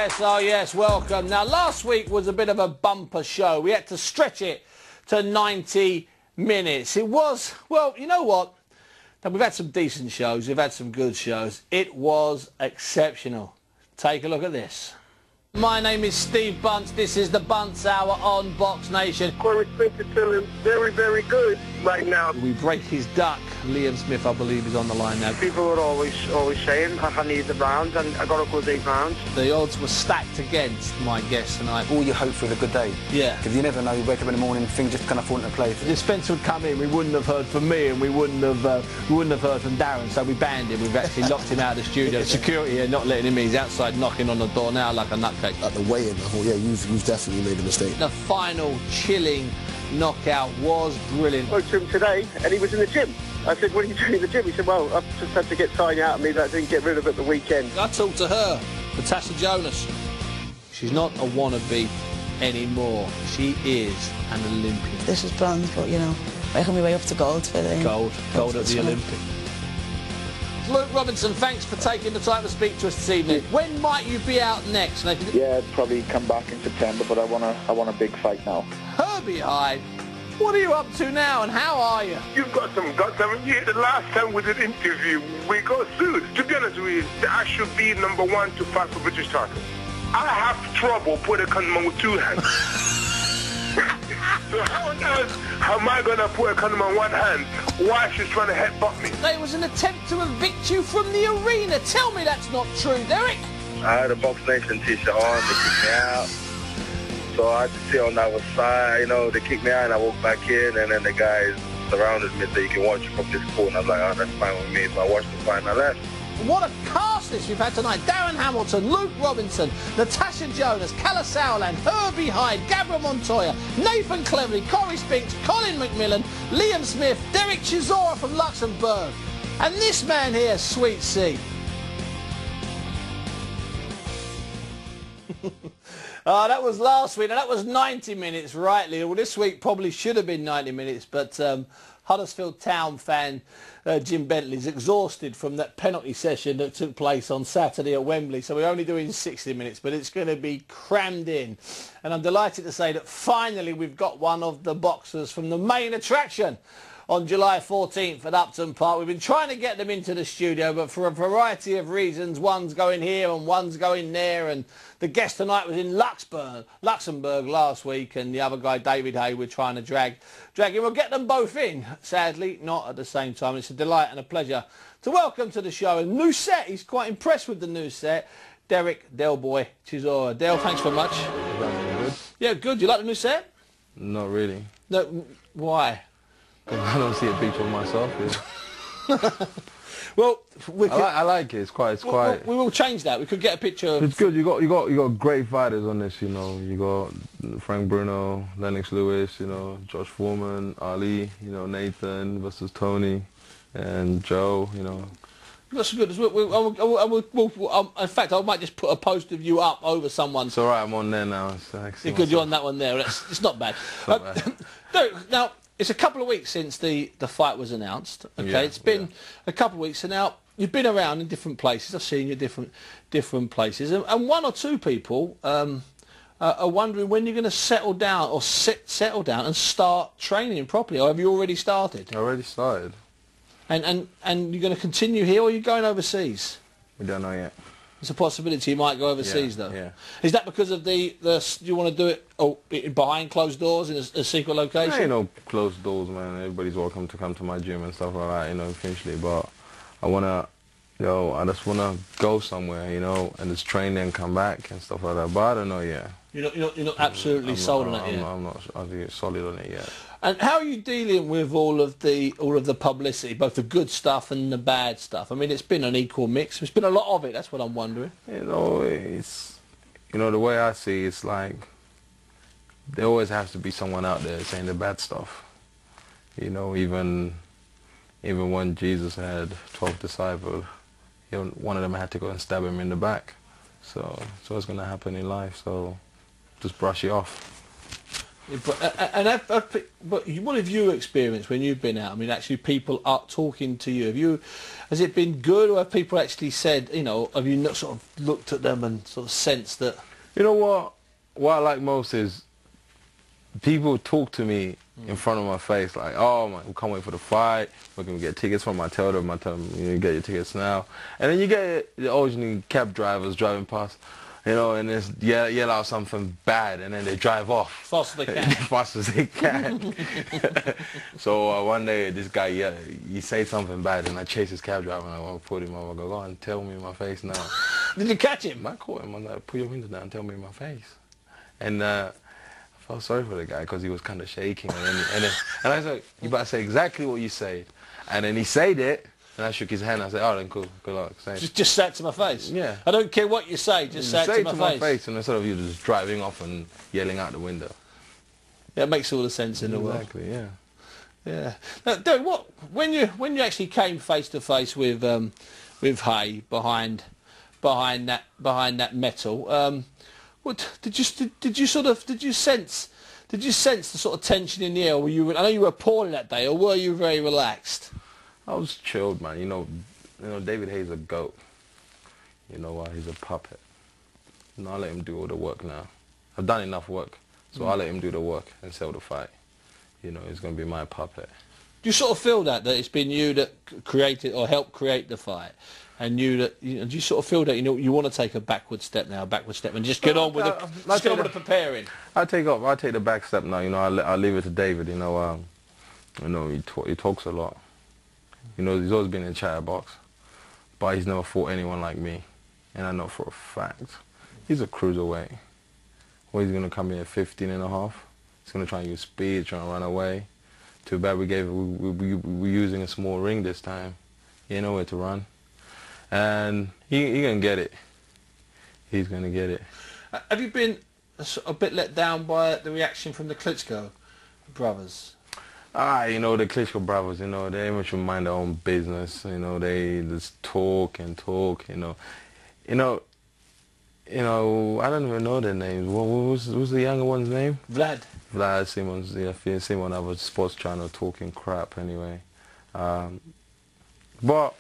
yes, welcome. Now, last week was a bit of a bumper show. We had to stretch it to 90 minutes. It was, well, you know what? We've had some decent shows. We've had some good shows. It was exceptional. Take a look at this. My name is Steve Bunce. This is the Bunce Hour on Box Nation. Corey Smith is feeling very, very good right now. We break his duck. Liam Smith, I believe, is on the line now. People are always saying I need the rounds, and I got a good 8 rounds. The odds were stacked against my guest tonight. All you hope for is a good day. Yeah. Because you never know, you wake up in the morning, things just kind of fall into place. If Spencer would come in, we wouldn't have heard from me, and we wouldn't have heard from Darren, so we banned him. We've actually locked him out of the studio. Security are not letting him in. He's outside knocking on the door now like a nutcase. At the weigh-in, I thought, yeah, you've definitely made a mistake. The final chilling knockout was brilliant. I spoke to him today, and he was in the gym. I said, what are you doing in the gym? He said, well, I've just had to get signed out of me that I didn't get rid of at the weekend. I talked to her, Natasha Jonas. She's not a wannabe anymore. She is an Olympian. This was bronze, but, you know, making my way up to gold for the... Gold at the Olympics. Luke Robinson, thanks for taking the time to speak to us this evening. When might you be out next? Yeah, I'd probably come back in September, but I want a big fight now. Herbie Hyde, what are you up to now and how are you? You've got some guts, haven't you? The last time we did an interview, we got sued. To be honest with you, I should be #1 to fight for British title. I have trouble putting a condom with 2 hands. So how on earth am I going to put a condom on 1 hand while she's trying to headbutt me? It was an attempt to evict you from the arena. Tell me that's not true, Dereck. I had a Box Nation t-shirt on, they kicked me out. So I had to sit on the other side, you know, they kicked me out and I walked back in, and then the guys surrounded me and said, you can watch it from this corner. I was like, oh, that's fine with me. So I watched the fight and I left. What a cast list we've had tonight. Darren Hamilton, Luke Robinson, Natasha Jonas, Calla Sauerland, Herbie Hyde, Gabriel Montoya, Nathan Cleverly, Corey Spinks, Colin McMillan, Liam Smith, Dereck Chisora from Luxembourg. And this man here, Sweet C. That was last week, and that was 90 minutes, rightly. Well, this week probably should have been 90 minutes, but Huddersfield Town fan Jim Bentley's exhausted from that penalty session that took place on Saturday at Wembley, so we're only doing 60 minutes, but it's going to be crammed in. And I'm delighted to say that finally we've got one of the boxers from the main attraction on July 14th at Upton Park. We've been trying to get them into the studio, but for a variety of reasons, one's going here and one's going there, and the guest tonight was in Luxembourg last week, and the other guy, David Haye, we're trying to drag in. We'll get them both in, sadly, not at the same time. It's a delight and a pleasure to welcome to the show a new set. He's quite impressed with the new set. Dereck Del Boy Chisora. Del, thanks very much. Good? Yeah, good. You like the new set? Not really. No, why? I don't see a picture of myself. Well, I like it. It's quite. We will change that. We could get a picture of... It's good. You got great fighters on this. You know, you got Frank Bruno, Lennox Lewis. You know, Josh Foreman, Ali. You know, Nathan versus Tony, and Joe. You know. That's good. In fact, I might just put a post of you up over someone. It's all right. I'm on there now. Because you're on that one there. It's not bad. Now, it's a couple of weeks since the fight was announced. Okay, yeah, it's been a couple of weeks, so now you've been around in different places. I've seen you different places, and one or two people are wondering when you're going to settle down and start training properly. Or have you already started? I already started. And you're going to continue here, or are you going overseas? We don't know yet. There's a possibility you might go overseas, though. Yeah. Is that because of you want to do it behind closed doors in a secret location? There ain't no closed doors, man. Everybody's welcome to come to my gym and stuff like that, you know, eventually. But I just wanna go somewhere, you know, and just train and come back and stuff like that. But I don't know yet. You're not absolutely sold on it yet. I'm not solid on it yet. And how are you dealing with all of the publicity, both the good stuff and the bad stuff? I mean, it's been an equal mix. There's been a lot of it. That's what I'm wondering. You know, the way I see it's like there always has to be someone out there saying the bad stuff. You know, even when Jesus had 12 disciples, one of them had to go and stab him in the back. So it's going to happen in life. So just brush it off. But what have you experienced when you've been out? I mean, actually, people are talking to you. Has it been good, or have people actually said, you know, have you not sort of looked at them and sort of sensed that? You know what? What I like most is people talk to me in front of my face, like, oh, man, we can't wait for the fight. We're going to get tickets from I tell them, you get your tickets now. And then you get the original cab drivers driving past, you know, and it's yell out something bad, and then they drive off. Fast as they can. Fast as they can. So one day, this guy, he said something bad, and I chased his cab driver, and I put him over. I go, go on, tell me in my face now. Did you catch him? I caught him. I was like, put your window down, tell me in my face. And I felt sorry for the guy because he was kind of shaking. And I said, you better say exactly what you said. And then he said it. And I shook his hand. I said, "Oh, then cool, good luck." Just say it to my face. Yeah. I don't care what you say. Just say it to my face. And instead of you just driving off and yelling out the window. Yeah, it makes all the sense in the world. Exactly. Yeah. Yeah. Now, Dereck, when you actually came face to face with Haye behind that metal, what did you sense the sort of tension in the air? I know you were poorly that day, or were you very relaxed? I was chilled, man. You know, David Haye's a goat. You know, he's a puppet. You know, I let him do all the work now. I've done enough work, so I'll let him do the work and sell the fight. You know, he's going to be my puppet. Do you sort of feel that it's been you that created or helped create the fight, and do you sort of feel that you want to take a backward step, and just get on with the preparing? I take the back step now. You know, I leave it to David. You know, he talks a lot. You know, he's always been in the chatterbox, but he's never fought anyone like me. And I know for a fact, he's a cruiserweight. Well, he's going to come in at 15 and a half. He's going to try and use speed, trying to run away. Too bad we're using a small ring this time. He ain't nowhere to run. And he going to get it. He's going to get it. Have you been a bit let down by the reaction from the Klitschko brothers? You know, the Klitschko brothers, you know, they much mind their own business. You know, they just talk and talk, you know. I don't even know their names. What was the younger one's name? Vlad. Vlad, Simon's, yeah, seen on other sports channel talking crap anyway. But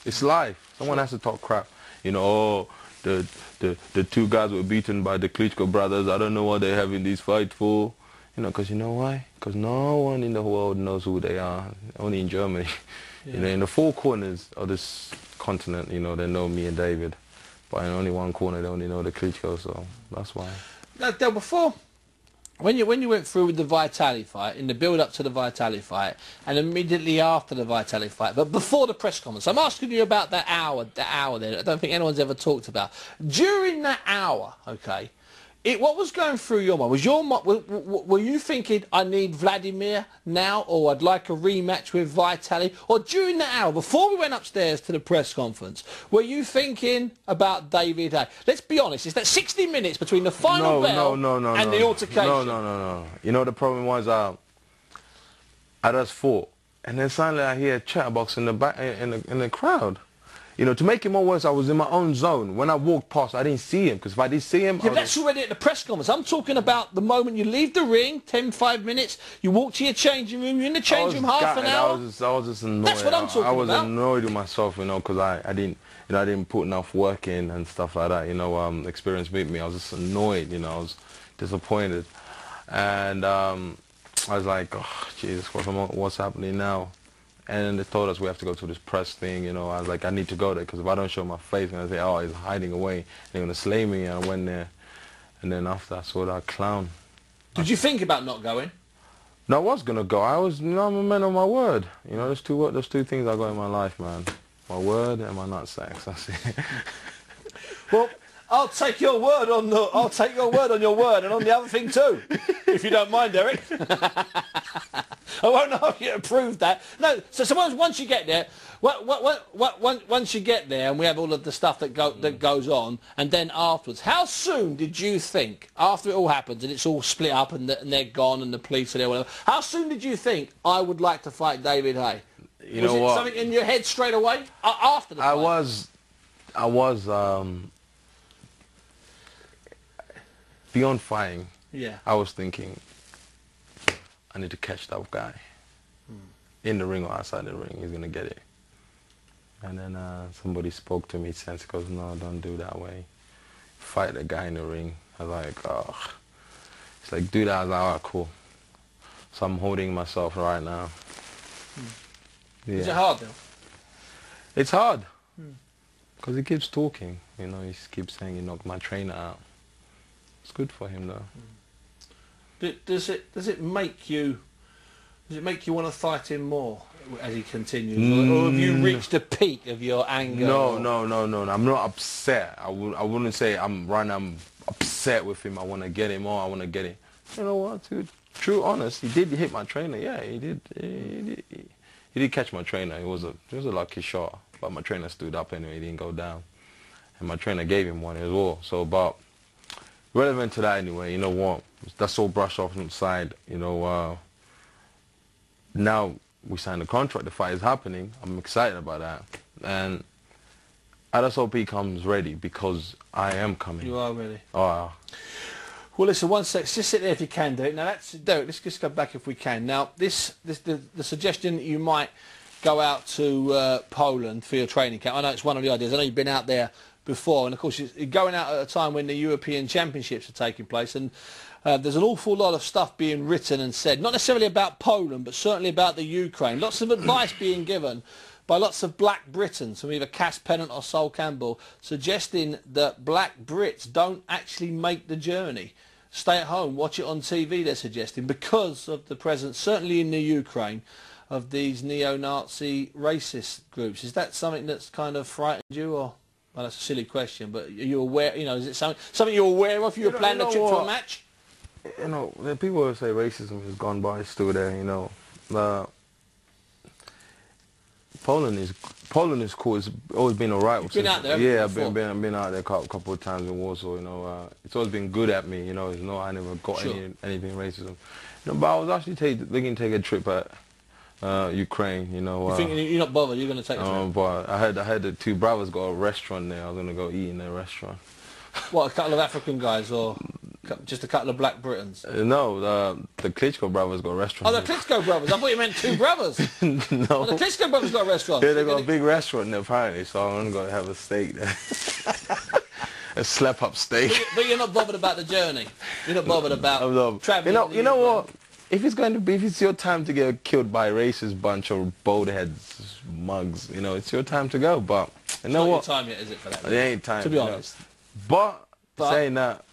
it's life. Someone has to talk crap. You know, oh, the two guys were beaten by the Klitschko brothers. I don't know what they're having these fights for. You know, because you know why? Because no one in the world knows who they are, only in Germany. Yeah. You know, in the four corners of this continent, you know, they know me and David. But in only one corner, they only know the Klitschko, so that's why. Now, Del, before, when you went through with the Vitali fight, in the build-up to the Vitali fight, and immediately after the Vitali fight, but before the press conference, I'm asking you about that hour there. I don't think anyone's ever talked about. During that hour, okay, what was going through your mind? Were you thinking, I need Vladimir now, or I'd like a rematch with Vitali? Or during that hour, before we went upstairs to the press conference, were you thinking about David Haye? Let's be honest, it's that 60 minutes between the final bell and the altercation. No. You know, the problem was I just fought, and then suddenly I hear a chatterbox in the back, in the crowd. You know, to make it more worse, I was in my own zone. When I walked past, I didn't see him, because if I did see him... Yeah, but that's already at the press conference. I'm talking about the moment you leave the ring, 5 minutes, you walk to your changing room, you're in the changing room half an hour. I was just annoyed. That's what I'm talking about. I was annoyed with myself, you know, because I didn't put enough work in and stuff like that. You know, experience beat me. I was just annoyed, you know, I was disappointed. And I was like, oh, Jesus, what's happening now? And then they told us we have to go to this press thing, you know. I was like, I need to go there, because if I don't show my face, and I say, oh, he's hiding away, they're going to slay me. And I went there, and then after I saw that clown. Did you think about not going? No, I was going to go. I'm a man of my word. You know, there's two things I got in my life, man. My word and my nutsack. That's it. Well, I'll take your word on your word, and on the other thing too, if you don't mind, Dereck. I won't ask you to prove that. No. So once you get there, once you get there, and we have all of the stuff that goes on, and then afterwards, how soon did you think, after it all happens and it's all split up and they're gone and the police are there, whatever? How soon did you think I would like to fight David Haye? Was it something in your head straight away after the fight? I was beyond fighting. Yeah. I was thinking, I need to catch that guy. In the ring or outside the ring, he's going to get it. And then somebody spoke to me, sense goes, no, don't do that way. Fight the guy in the ring. I was like, oh. It's like, do that. I was like, all right, cool. So I'm holding myself right now. Yeah. Is it hard though? It's hard. Because he keeps talking. You know, he keeps saying he knocked my trainer out. It's good for him though. Does it make you want to fight him more as he continues, or have you reached a peak of your anger? No. I'm not upset. I wouldn't say I'm upset with him. I want to get him on. I want to get him. You know what, dude? True, honest. He did hit my trainer. Yeah, he did. He did catch my trainer. It was a lucky shot, but my trainer stood up anyway. He didn't go down, and my trainer gave him one as well. So, but relevant to that anyway. You know what? That's all brushed off on the side. You know. Now we signed a contract, the fight is happening, I'm excited about that. And I just hope he comes ready, because I am coming. You are ready? Oh. Well, listen, one sec, just sit there if you can, Dereck. Now, Dereck, let's just go back if we can. Now, the suggestion that you might go out to Poland for your training camp, I know it's one of the ideas. I know you've been out there before, and of course you're going out at a time when the European Championships are taking place, and there's an awful lot of stuff being written and said, not necessarily about Poland, but certainly about the Ukraine. Lots of advice being given by lots of black Britons, from either Cass Pennant or Sol Campbell, suggesting that black Brits don't actually make the journey. Stay at home, watch it on TV, they're suggesting, because of the presence, certainly in the Ukraine, of these neo-Nazi racist groups. Is that something that's kind of frightened you, or? Well, that's a silly question, but are you aware, you know, is it something you're aware of? You were planning a trip to a match? You know, the people will say racism has gone by, it's still there, you know. Poland is cool. It's always been alright. You've been out there? Yeah, I've been out there a couple of times in Warsaw. You know, it's always been good at me. You know, I never got anything racism. You know, but I was actually looking to take a trip at Ukraine. You know, you think you're not bothered? You're going to take a trip? But I heard the two brothers got a restaurant there. I was going to go eat in their restaurant. What, a couple of African guys, or just a couple of black Britons? No, the Klitschko brothers got a restaurant. Oh, the Klitschko brothers. I thought you meant two brothers. No. Oh, the Klitschko brothers got a restaurant. Yeah, they got a big restaurant there apparently, so I'm going to have a steak there. A slap-up steak. But you're not bothered about the journey. You're not bothered about traveling. You know what? If it's your time to get killed by a racist bunch of bald heads, mugs, you know, it's your time to go. But you know what? It's not your time yet, is it, for that? It ain't time. To be honest. But saying that,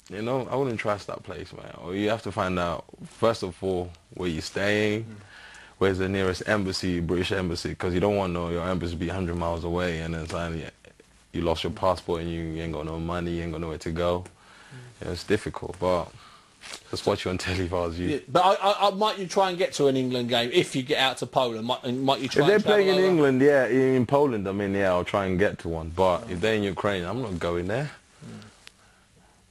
you know, I wouldn't trust that place, man. Or you have to find out, first of all, where you're staying, where's the nearest embassy, British embassy, because you don't want your embassy to be 100 miles away, and then suddenly you lost your passport and you ain't got no money, you ain't got nowhere to go. You know, it's difficult, but just watch you on telly if I was you. Yeah, but might you try and get to an England game if you get out to Poland? Might you try? If they're playing in England, yeah, in Poland, I mean, yeah, I'll try and get to one. But if they're in Ukraine, I'm not going there.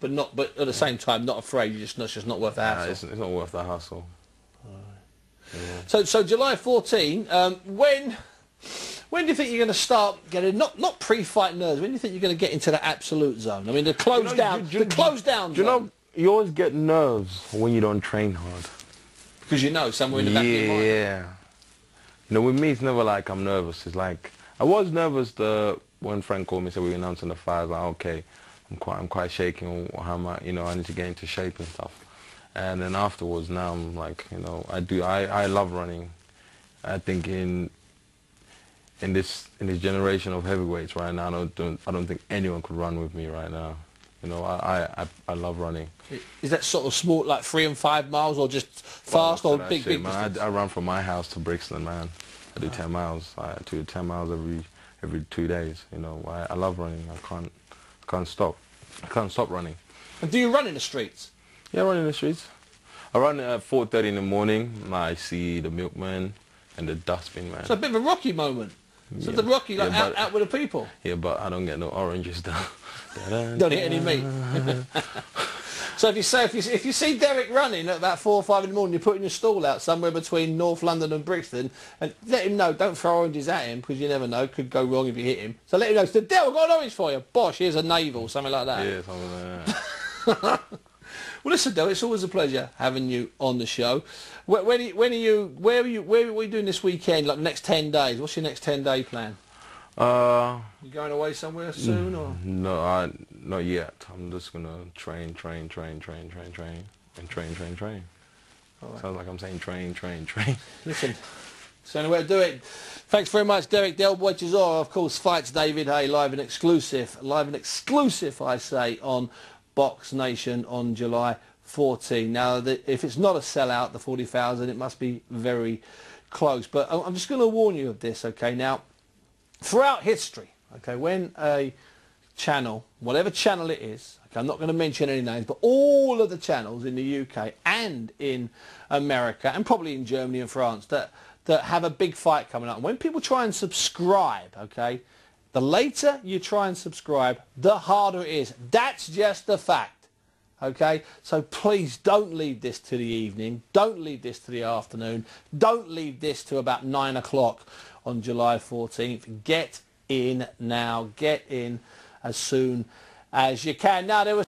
But at the same time, not afraid. It's just not worth the hassle. It's not worth the hassle. Yeah. So July 14. When do you think you're going to start getting not pre-fight nerves? When do you think you're going to get into the absolute zone? I mean, the close down. Do you know? You always get nerves when you don't train hard. Because you know somewhere in the back of your mind. Yeah. You know, with me, it's never like I'm nervous. It's like I was nervous when Frank called me and said we were announcing the fight. I was like, okay, I'm quite shaking. How am I? You know, I need to get into shape and stuff. And then afterwards, now I'm like, you know, I love running. I think in this generation of heavyweights right now, I don't think anyone could run with me right now. You know, I love running. Is that sort of small, like 3 and 5 miles, or just fast, or big man, I run from my house to Brixton, man. I do 10 miles. I do 10 miles every 2 days. You know, I love running. I can't stop. I can't stop running. And do you run in the streets? Yeah, I run in the streets. I run at 4:30 in the morning. I see the milkman and the dustbin man. It's a bit of a Rocky moment. So the Rocky, like, out with the people. Yeah, but I don't get no oranges down. Don't eat any meat. So if you see Dereck running at about 4 or 5 in the morning, you're putting your stall out somewhere between North London and Brixton, and let him know, don't throw oranges at him, because you never know, could go wrong if you hit him. So let him know, Dereck, I've got an orange for you. Bosh, here's a navel, something like that. Yeah, something like that. Well, listen, Del, it's always a pleasure having you on the show. Where are you doing this weekend, like the next 10 days? What's your next 10-day plan? You going away somewhere soon, or? No, not yet. I'm just going to train. Right. Sounds like I'm saying train. Listen, it's the only way to do it. Thanks very much, Dereck. Dereck Chisora, of course, fights David Haye live and exclusive, I say, on Box Nation on July 14. Now, if it's not a sellout, the 40,000, it must be very close. But I'm just going to warn you of this, okay? Now, throughout history, okay, when a channel, whatever channel it is, okay, I'm not going to mention any names, but all of the channels in the UK and in America and probably in Germany and France that have a big fight coming up, and when people try and subscribe, okay, the later you try and subscribe, the harder it is. That's just the fact, okay? So please don't leave this to the evening. Don't leave this to the afternoon. Don't leave this to about 9 o'clock on July 14th. Get in now. Get in as soon as you can. Now, there was